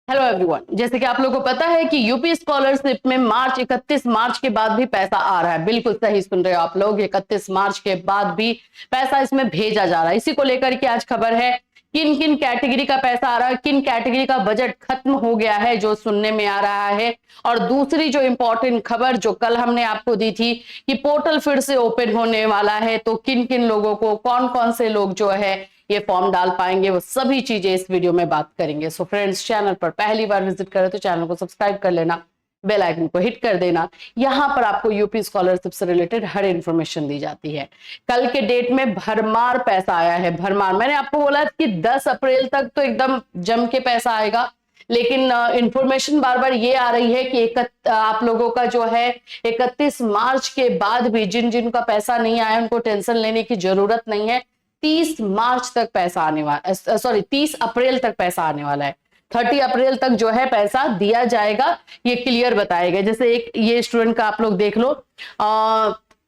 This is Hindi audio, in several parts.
हेलो एवरीवन, जैसे कि आप लोगों को पता है कि यूपी स्कॉलरशिप में 31 मार्च के बाद भी पैसा आ रहा है। बिल्कुल सही सुन रहे हो आप लोग, 31 मार्च के बाद भी पैसा इसमें भेजा जा रहा है। इसी को लेकर के आज खबर है, किन किन कैटेगरी का पैसा आ रहा है, किन कैटेगरी का बजट खत्म हो गया है, जो सुनने में आ रहा है। और दूसरी जो इंपॉर्टेंट खबर जो कल हमने आपको दी थी कि पोर्टल फिर से ओपन होने वाला है, तो किन किन लोगों को, कौन कौन से लोग जो है ये फॉर्म डाल पाएंगे, वो सभी चीजें इस वीडियो में बात करेंगे। सो फ्रेंड्स, चैनल पर पहली बार विजिट करें तो चैनल को सब्सक्राइब कर लेना, बेल आइकन को हिट कर देना। यहां पर आपको यूपी स्कॉलरशिप से रिलेटेड हर इंफॉर्मेशन दी जाती है। कल के डेट में भरमार पैसा आया है, भरमार। मैंने आपको बोला कि 10 अप्रैल तक तो एकदम जम के पैसा आएगा, लेकिन इंफॉर्मेशन बार बार ये आ रही है कि आप लोगों का जो है 31 मार्च के बाद भी जिन जिन का पैसा नहीं आया उनको टेंशन लेने की जरूरत नहीं है। 30 मार्च तक पैसा आने वाला, सॉरी 30 अप्रैल तक पैसा आने वाला है। 30 अप्रैल तक जो है पैसा दिया जाएगा, ये क्लियर बताएगा। जैसे एक ये स्टूडेंट का आप लोग देख लो,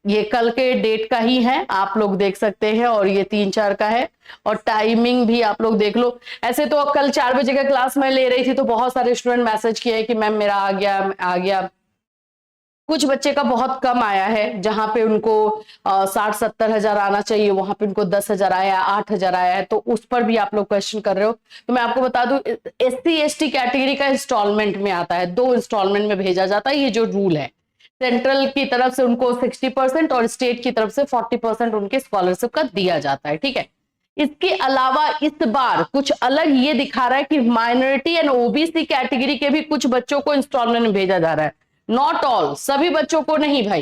ये कल के डेट का ही है, आप लोग देख सकते हैं, और ये 3-4 का है। और टाइमिंग भी आप लोग देख लो। ऐसे तो कल 4 बजे का क्लास में ले रही थी तो बहुत सारे स्टूडेंट मैसेज किए कि मैम मेरा आ गया। कुछ बच्चे का बहुत कम आया है, जहां पे उनको 60-70 हजार आना चाहिए, वहां पे उनको 10,000 आया, 8,000 आया है। तो उस पर भी आप लोग क्वेश्चन कर रहे हो। तो मैं आपको बता दूं, SC/ST कैटेगरी का इंस्टॉलमेंट में आता है, 2 इंस्टॉलमेंट में भेजा जाता है। ये जो रूल है, सेंट्रल की तरफ से उनको 60% और स्टेट की तरफ से 40% उनके स्कॉलरशिप का दिया जाता है। ठीक है। इसके अलावा इस बार कुछ अलग ये दिखा रहा है कि माइनॉरिटी एंड ओबीसी कैटेगरी के भी कुछ बच्चों को इंस्टॉलमेंट में भेजा जा रहा है। नॉट ऑल, सभी बच्चों को नहीं भाई,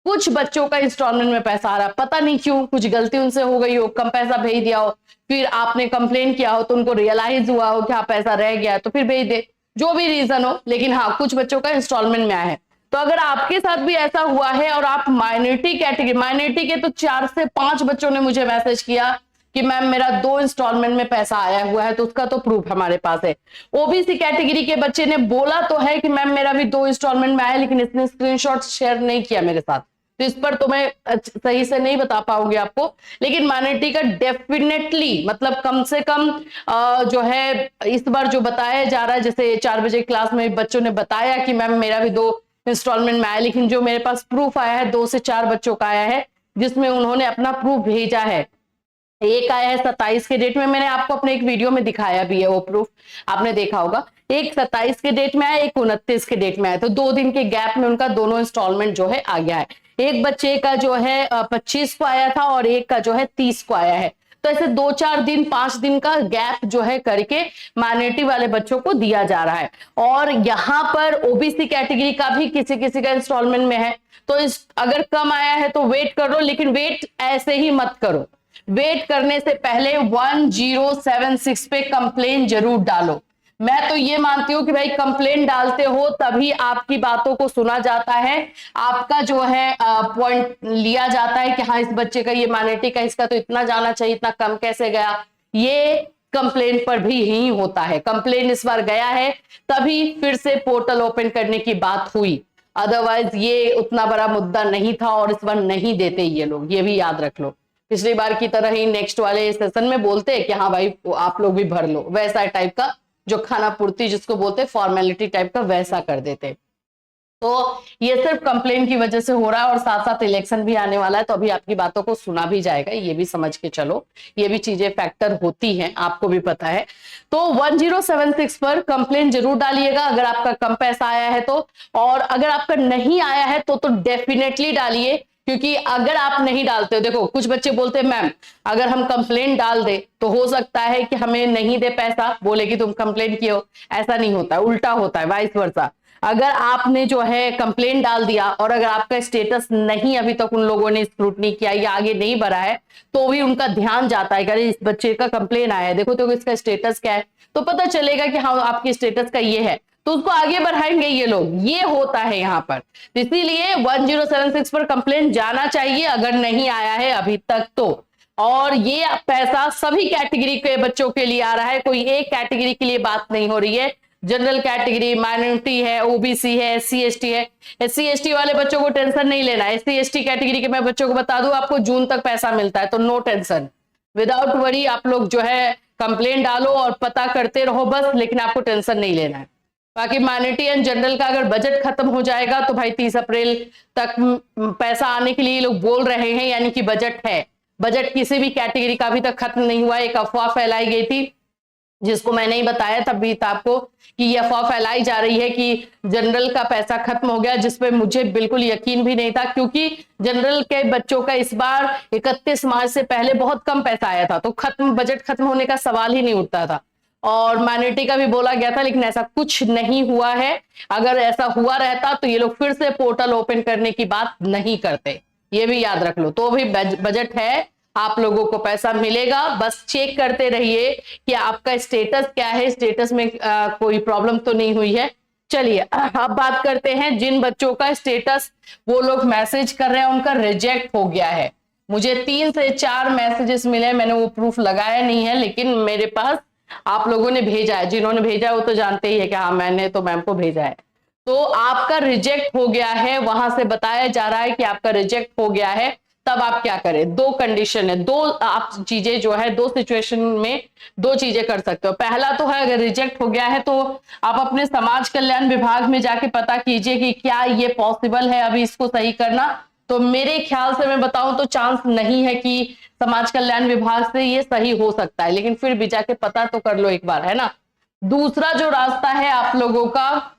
कुछ बच्चों का इंस्टॉलमेंट में पैसा आ रहा है। पता नहीं क्यों, कुछ गलती उनसे हो गई हो, कम पैसा भेज दिया हो, फिर आपने कंप्लेन किया हो तो उनको रियलाइज हुआ हो कि हाँ पैसा रह गया है तो फिर भेज दे, जो भी रीजन हो। लेकिन हाँ, कुछ बच्चों का इंस्टॉलमेंट में आया है। तो अगर आपके साथ भी ऐसा हुआ है और आप माइनॉरिटी कैटेगरी, माइनॉरिटी के तो 4 से 5 बच्चों ने मुझे मैसेज किया कि मैम मेरा 2 इंस्टॉलमेंट में पैसा आया हुआ है, तो उसका तो प्रूफ हमारे पास है। ओबीसी कैटेगरी के बच्चे ने बोला तो है कि मैम मेरा भी 2 इंस्टॉलमेंट में आया, लेकिन इसने स्क्रीनशॉट शेयर नहीं किया मेरे साथ, तो इस पर तो मैं सही से नहीं बता पाऊंगी आपको। लेकिन माइनॉरिटी का डेफिनेटली, मतलब कम से कम जो है इस बार जो बताया जा रहा है, जैसे 4 बजे क्लास में बच्चों ने बताया कि मैम मेरा भी 2 इंस्टॉलमेंट में आया, लेकिन जो मेरे पास प्रूफ आया है 2 से 4 बच्चों का आया है, जिसमें उन्होंने अपना प्रूफ भेजा है। एक आया है 27 के डेट में, मैंने आपको अपने एक वीडियो में दिखाया भी है, वो प्रूफ आपने देखा होगा। एक 27 के डेट में आया, एक 29 के डेट में आया, तो 2 दिन के गैप में उनका दोनों इंस्टॉलमेंट जो है आ गया है। एक बच्चे का जो है 25 को आया था और एक का जो है 30 को आया है। तो ऐसे 2-4 दिन, 5 दिन का गैप जो है करके माइनॉरिटी वाले बच्चों को दिया जा रहा है। और यहाँ पर ओबीसी कैटेगरी का भी किसी किसी का इंस्टॉलमेंट में है। तो अगर कम आया है तो वेट करो, लेकिन वेट ऐसे ही मत करो। वेट करने से पहले 1076 पे कंप्लेन जरूर डालो। मैं तो ये मानती हूं कि भाई कंप्लेन डालते हो तभी आपकी बातों को सुना जाता है, आपका जो है पॉइंट लिया जाता है कि हाँ इस बच्चे का, ये माइनॉरिटी का, इसका तो इतना जाना चाहिए, इतना कम कैसे गया। ये कंप्लेन पर भी ही होता है। कंप्लेन इस बार गया है तभी फिर से पोर्टल ओपन करने की बात हुई, अदरवाइज ये उतना बड़ा मुद्दा नहीं था और इस बार नहीं देते ये लोग, ये भी याद रख लो। पिछली बार की तरह ही नेक्स्ट वाले सेशन में बोलते हैं कि हाँ भाई आप लोग भी भर लो, वैसा टाइप का जो खाना पूर्ति जिसको बोलते हैं, फॉर्मेलिटी टाइप का, वैसा कर देते। तो ये सिर्फ कंप्लेन की वजह से हो रहा है, और साथ साथ इलेक्शन भी आने वाला है, तो अभी आपकी बातों को सुना भी जाएगा, ये भी समझ के चलो। ये भी चीजें फैक्टर होती हैं, आपको भी पता है। तो 1076 पर कंप्लेन जरूर डालिएगा अगर आपका कम पैसा आया है तो। और अगर आपका नहीं आया है तो डेफिनेटली डालिए, क्योंकि अगर आप नहीं डालते हो, देखो कुछ बच्चे बोलते हैं मैम अगर हम कंप्लेन डाल दे तो हो सकता है कि हमें नहीं दे पैसा, बोले कि तुम कंप्लेन किए हो। ऐसा नहीं होता है, उल्टा होता है, वाइस वर्सा। अगर आपने जो है कंप्लेन डाल दिया और अगर आपका स्टेटस नहीं अभी तक उन लोगों ने स्क्रूटनी किया या आगे नहीं बढ़ा है, तो भी उनका ध्यान जाता है कि इस बच्चे का कंप्लेन आया है, देखो तो इसका स्टेटस क्या है, तो पता चलेगा कि हाँ आपकी स्टेटस का ये है, तो उसको आगे बढ़ाएंगे ये लोग। ये होता है यहाँ पर, इसीलिए 1076 पर कंप्लेन जाना चाहिए अगर नहीं आया है अभी तक तो। और ये पैसा सभी कैटेगरी के बच्चों के लिए आ रहा है, कोई एक कैटेगरी के लिए बात नहीं हो रही है। जनरल कैटेगरी, माइनॉरिटी है, ओबीसी है, SC/ST है। SC/ST वाले बच्चों को टेंशन नहीं लेना है। SC/ST कैटेगरी के मैं बच्चों को बता दूं, आपको जून तक पैसा मिलता है, तो नो टेंशन, विदाउट वरी आप लोग जो है कंप्लेंट डालो और पता करते रहो बस, लेकिन आपको टेंशन नहीं लेना है। बाकी माइनॉरिटी एंड जनरल का अगर बजट खत्म हो जाएगा तो भाई 30 अप्रैल तक पैसा आने के लिए लोग बोल रहे हैं, यानी कि बजट है। बजट किसी भी कैटेगरी का अभी तक खत्म नहीं हुआ। एक अफवाह फैलाई गई थी जिसको मैंने ही बताया था अभी आपको कि यह अफवाह फैलाई जा रही है कि जनरल का पैसा खत्म हो गया, जिसपे मुझे बिल्कुल यकीन भी नहीं था, क्योंकि जनरल के बच्चों का इस बार 31 मार्च से पहले बहुत कम पैसा आया था, तो बजट खत्म होने का सवाल ही नहीं उठता था। और माइनॉरिटी का भी बोला गया था, लेकिन ऐसा कुछ नहीं हुआ है। अगर ऐसा हुआ रहता तो ये लोग फिर से पोर्टल ओपन करने की बात नहीं करते, ये भी याद रख लो। तो भी बजट है, आप लोगों को पैसा मिलेगा, बस चेक करते रहिए कि आपका स्टेटस क्या है, स्टेटस में कोई प्रॉब्लम तो नहीं हुई है। चलिए अब बात करते हैं जिन बच्चों का स्टेटस वो लोग मैसेज कर रहे हैं उनका रिजेक्ट हो गया है। मुझे 3 से 4 मैसेजेस मिले, मैंने वो प्रूफ लगाया नहीं है, लेकिन मेरे पास आप लोगों ने भेजा है। जिन्होंने भेजा है वो तो जानते ही है कि हाँ मैंने तो मैम को भेजा है। तो आपका रिजेक्ट हो गया है, वहां से बताया जा रहा है कि आपका रिजेक्ट हो गया है। तब आप क्या करें, 2 कंडीशन है, 2 आप चीजें जो है, 2 सिचुएशन में 2 चीजें कर सकते हो। पहला तो है, अगर रिजेक्ट हो गया है तो आप अपने समाज कल्याण विभाग में जाके पता कीजिए कि क्या ये पॉसिबल है अभी इसको सही करना। तो मेरे ख्याल से मैं बताऊं तो चांस नहीं है कि समाज कल्याण विभाग से ये सही हो सकता है, लेकिन फिर भी जाके पता तो कर लो एक बार, है ना। दूसरा जो रास्ता है आप लोगों का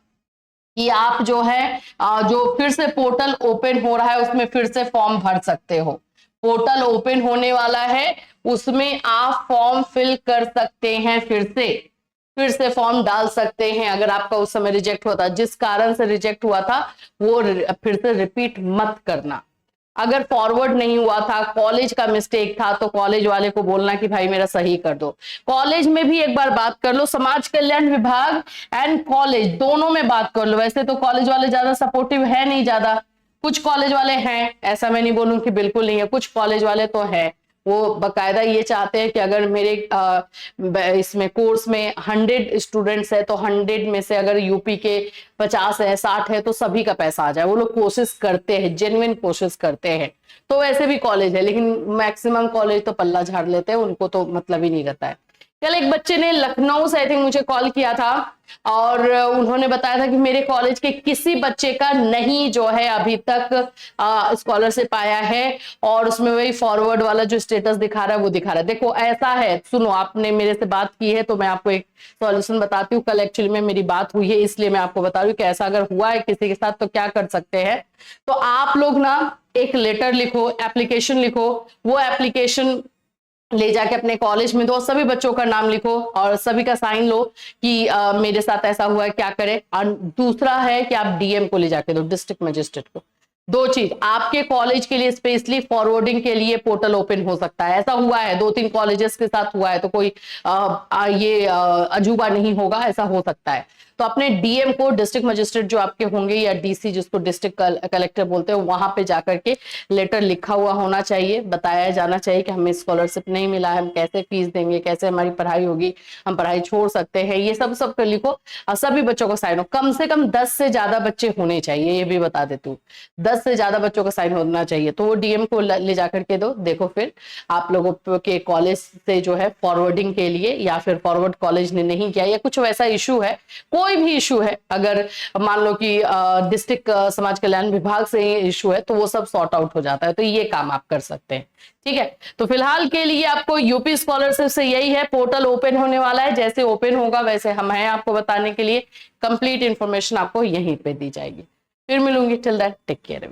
कि आप जो है जो फिर से पोर्टल ओपन हो रहा है उसमें फिर से फॉर्म भर सकते हो। पोर्टल ओपन होने वाला है, उसमें आप फॉर्म फिल कर सकते हैं, फिर से फॉर्म डाल सकते हैं। अगर आपका उस समय रिजेक्ट हुआ था, जिस कारण से रिजेक्ट हुआ था वो फिर से रिपीट मत करना। अगर फॉरवर्ड नहीं हुआ था, कॉलेज का मिस्टेक था, तो कॉलेज वाले को बोलना कि भाई मेरा सही कर दो। कॉलेज में भी एक बार बात कर लो, समाज कल्याण विभाग एंड कॉलेज दोनों में बात कर लो। वैसे तो कॉलेज वाले ज्यादा सपोर्टिव है नहीं, ज्यादा कुछ कॉलेज वाले हैं, ऐसा मैं नहीं बोलूं कि बिल्कुल नहीं है, कुछ कॉलेज वाले तो है, वो बकायदा ये चाहते हैं कि अगर मेरे इसमें कोर्स में 100 स्टूडेंट्स है तो 100 में से अगर यूपी के 50 है 60 है तो सभी का पैसा आ जाए। वो लोग कोशिश करते हैं, जेन्युइन कोशिश करते हैं। तो वैसे भी कॉलेज है, लेकिन मैक्सिमम कॉलेज तो पल्ला झाड़ लेते हैं, उनको तो मतलब ही नहीं रहता है। कल एक बच्चे ने लखनऊ से आई थिंक मुझे कॉल किया था और उन्होंने बताया था कि मेरे कॉलेज के किसी बच्चे का नहीं जो है अभी तक स्कॉलरशिप आया है, और उसमें वही फॉरवर्ड वाला जो स्टेटस दिखा रहा है वो दिखा रहा है। देखो ऐसा है, सुनो, आपने मेरे से बात की है तो मैं आपको एक सॉल्यूशन बताती हूँ। कल एक्चुअली में मेरी बात हुई है, इसलिए मैं आपको बता रही हूँ कि ऐसा अगर हुआ है किसी के साथ तो क्या कर सकते हैं। तो आप लोग ना एक लेटर लिखो, एप्लीकेशन लिखो, वो एप्लीकेशन ले जाके अपने कॉलेज में दो, सभी बच्चों का नाम लिखो और सभी का साइन लो कि मेरे साथ ऐसा हुआ है, क्या करें। और दूसरा है कि आप डीएम को ले जाके दो, डिस्ट्रिक्ट मजिस्ट्रेट को। 2 चीज, आपके कॉलेज के लिए स्पेशली फॉरवर्डिंग के लिए पोर्टल ओपन हो सकता है। ऐसा हुआ है 2-3 कॉलेजेस के साथ हुआ है, तो कोई ये अजूबा नहीं होगा, ऐसा हो सकता है। तो अपने डीएम को, डिस्ट्रिक्ट मजिस्ट्रेट जो आपके होंगे, या डीसी जिसको डिस्ट्रिक्ट कलेक्टर बोलते हैं, वहां पे जाकर के लेटर लिखा हुआ होना चाहिए, बताया जाना चाहिए कि हमें स्कॉलरशिप नहीं मिला है, हम कैसे फीस देंगे, कैसे हमारी पढ़ाई होगी, हम पढ़ाई छोड़ सकते हैं, ये सब लिखो और सभी बच्चों को साइन हो। कम से कम 10 से ज्यादा बच्चे होने चाहिए, ये भी बता देती हूँ, 10 से ज्यादा बच्चों का साइन होना चाहिए। तो वो डीएम को ले जाकर के दो। देखो फिर आप लोगों के कॉलेज से जो है फॉरवर्डिंग के लिए, या फिर फॉरवर्ड कॉलेज ने नहीं किया, या कुछ वैसा इशू है, कोई भी इशू है, अगर मान लो कि डिस्ट्रिक्ट समाज कल्याण विभाग से इशू है तो वो सब सॉर्ट आउट हो जाता है। तो ये काम आप कर सकते हैं, ठीक है। तो फिलहाल के लिए आपको यूपी स्कॉलरशिप से यही है, पोर्टल ओपन होने वाला है, जैसे ओपन होगा वैसे हम हैं आपको बताने के लिए। कंप्लीट इंफॉर्मेशन आपको यहीं पे दी जाएगी। फिर मिलूंगी, टिल दैट टेक केयर।